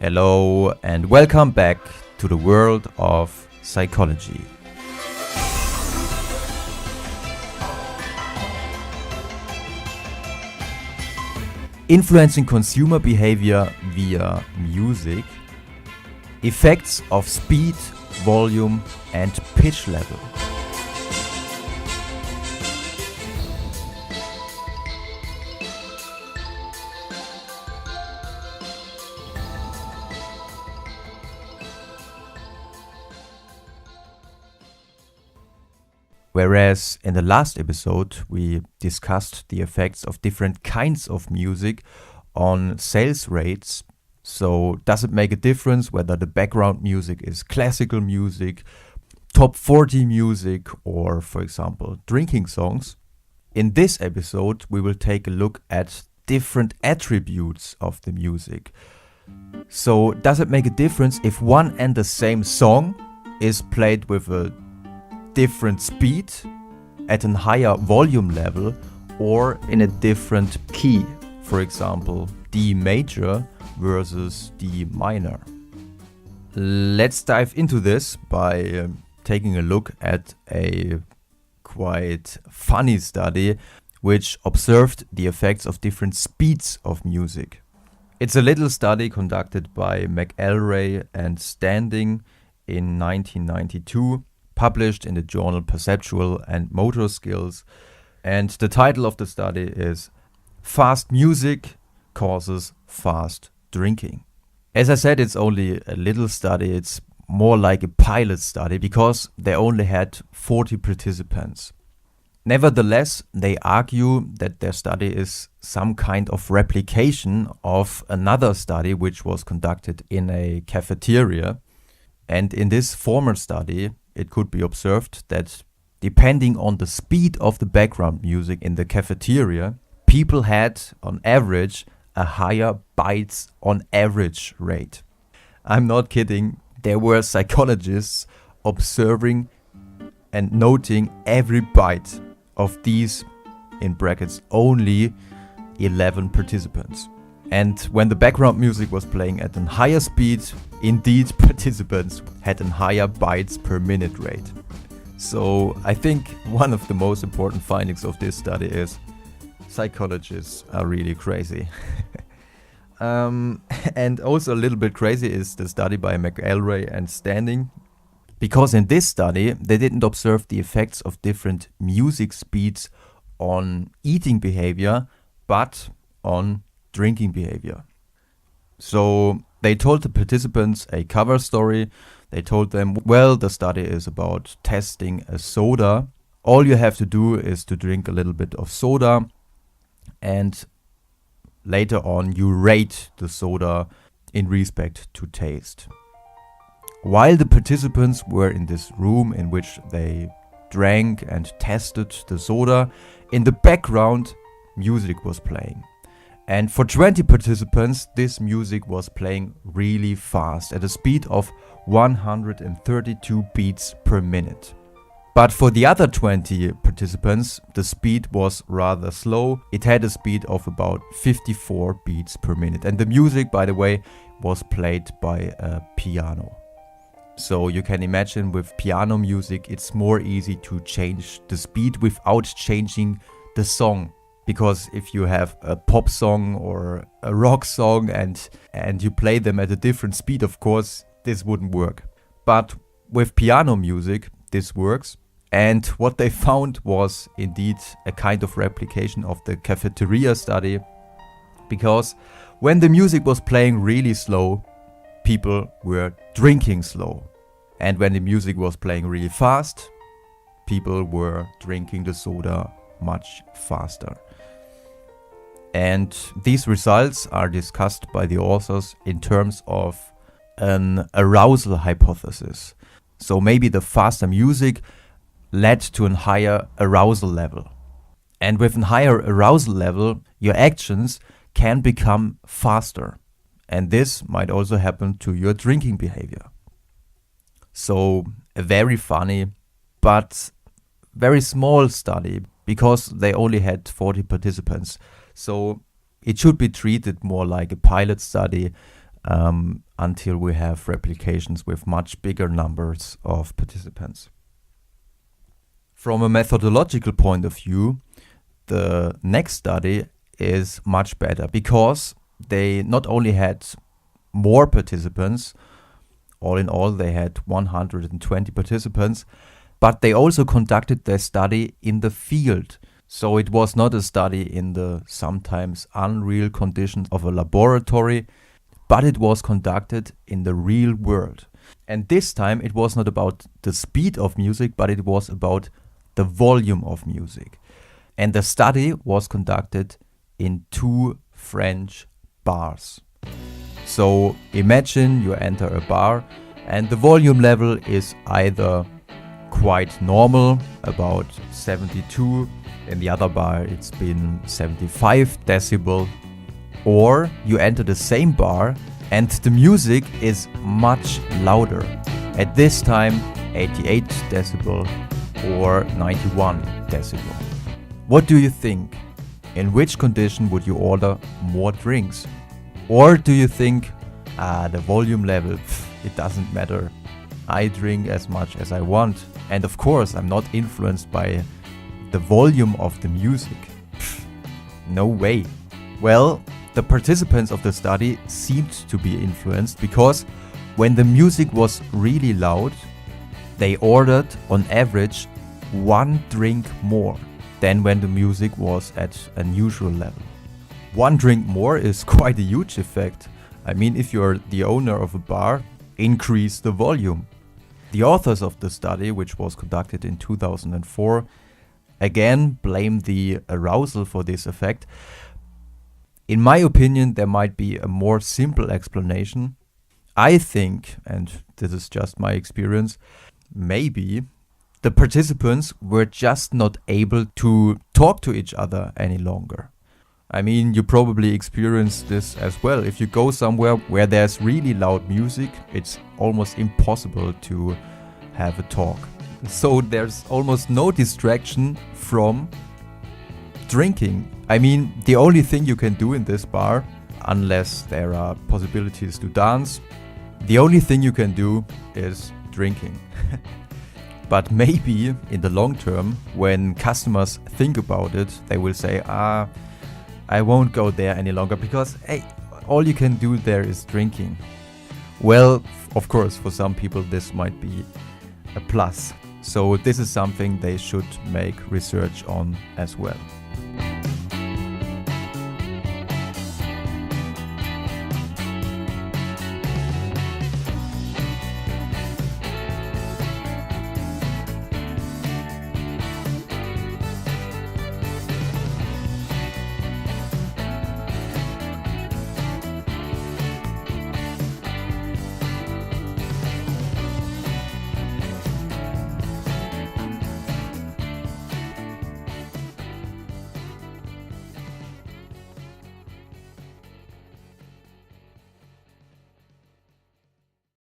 Hello and welcome back to the world of psychology. Influencing consumer behavior via music, effects of speed, volume and pitch level. Whereas in the last episode we discussed the effects of different kinds of music on sales rates. So does it make a difference whether the background music is classical music, top 40 music, or for example drinking songs? In this episode we will take a look at different attributes of the music. So does it make a difference if one and the same song is played with a different speed, at a higher volume level, or in a different key, for example D major versus D minor? Let's dive into this by taking a look at a quite funny study which observed the effects of different speeds of music. It's a little study conducted by McElroy and Standing in 1992, published in the journal Perceptual and Motor Skills, and the title of the study is Fast Music Causes Fast Drinking. As I said, it's only a little study. It's more like a pilot study because they only had 40 participants. Nevertheless, they argue that their study is some kind of replication of another study which was conducted in a cafeteria. And in this former study, it could be observed that depending on the speed of the background music in the cafeteria, people had on average a higher bites on average rate. I'm not kidding. There were psychologists observing and noting every bite of these, in brackets, only 11 participants. And when the background music was playing at a higher speed, indeed participants had a higher bytes per minute rate. So I think one of the most important findings of this study is psychologists are really crazy. And also a little bit crazy is the study by McElroy and Standing, because in this study they didn't observe the effects of different music speeds on eating behavior, but on drinking behavior. So they told the participants a cover story. They told them, well, the study is about testing a soda. All you have to do is to drink a little bit of soda, and later on you rate the soda in respect to taste. While the participants were in this room in which they drank and tested the soda, in the background music was playing. And for 20 participants, this music was playing really fast at a speed of 132 beats per minute. But for the other 20 participants, the speed was rather slow. It had a speed of about 54 beats per minute. And the music, by the way, was played by a piano. So you can imagine with piano music, it's more easy to change the speed without changing the song. Because if you have a pop song or a rock song and you play them at a different speed, of course, this wouldn't work. But with piano music, this works. And what they found was indeed a kind of replication of the cafeteria study. Because when the music was playing really slow, people were drinking slow. And when the music was playing really fast, people were drinking the soda much faster. And these results are discussed by the authors in terms of an arousal hypothesis. So maybe the faster music led to a higher arousal level. And with a higher arousal level, your actions can become faster. And this might also happen to your drinking behavior. So a very funny but very small study, because they only had 40 participants. So it should be treated more like a pilot study until we have replications with much bigger numbers of participants. From a methodological point of view, the next study is much better because they not only had more participants, all in all they had 120 participants, but they also conducted their study in the field. So it was not a study in the sometimes unreal conditions of a laboratory, but it was conducted in the real world. And this time it was not about the speed of music, but it was about the volume of music. And the study was conducted in 2 French bars. So imagine you enter a bar and the volume level is either quite normal, about 72, in the other bar it's been 75 decibel, or you enter the same bar and the music is much louder. At this time 88 decibel or 91 decibel. What do you think? In which condition would you order more drinks? Or do you think, the volume level, it doesn't matter. I drink as much as I want. And of course, I'm not influenced by the volume of the music. No way. Well, the participants of the study seemed to be influenced because when the music was really loud, they ordered on average 1 drink more than when the music was at a usual level. 1 drink more is quite a huge effect. I mean, if you're the owner of a bar, increase the volume. The authors of the study, which was conducted in 2004, again blame the arousal for this effect. In my opinion, there might be a more simple explanation. I think, and this is just my experience, maybe the participants were just not able to talk to each other any longer. I mean, you probably experienced this as well. If you go somewhere where there's really loud music, it's almost impossible to have a talk. So there's almost no distraction from drinking. I mean, the only thing you can do in this bar, unless there are possibilities to dance, the only thing you can do is drinking. But maybe in the long term, when customers think about it, they will say, I won't go there any longer because, hey, all you can do there is drinking. Well, of course, for some people this might be a plus. So this is something they should make research on as well.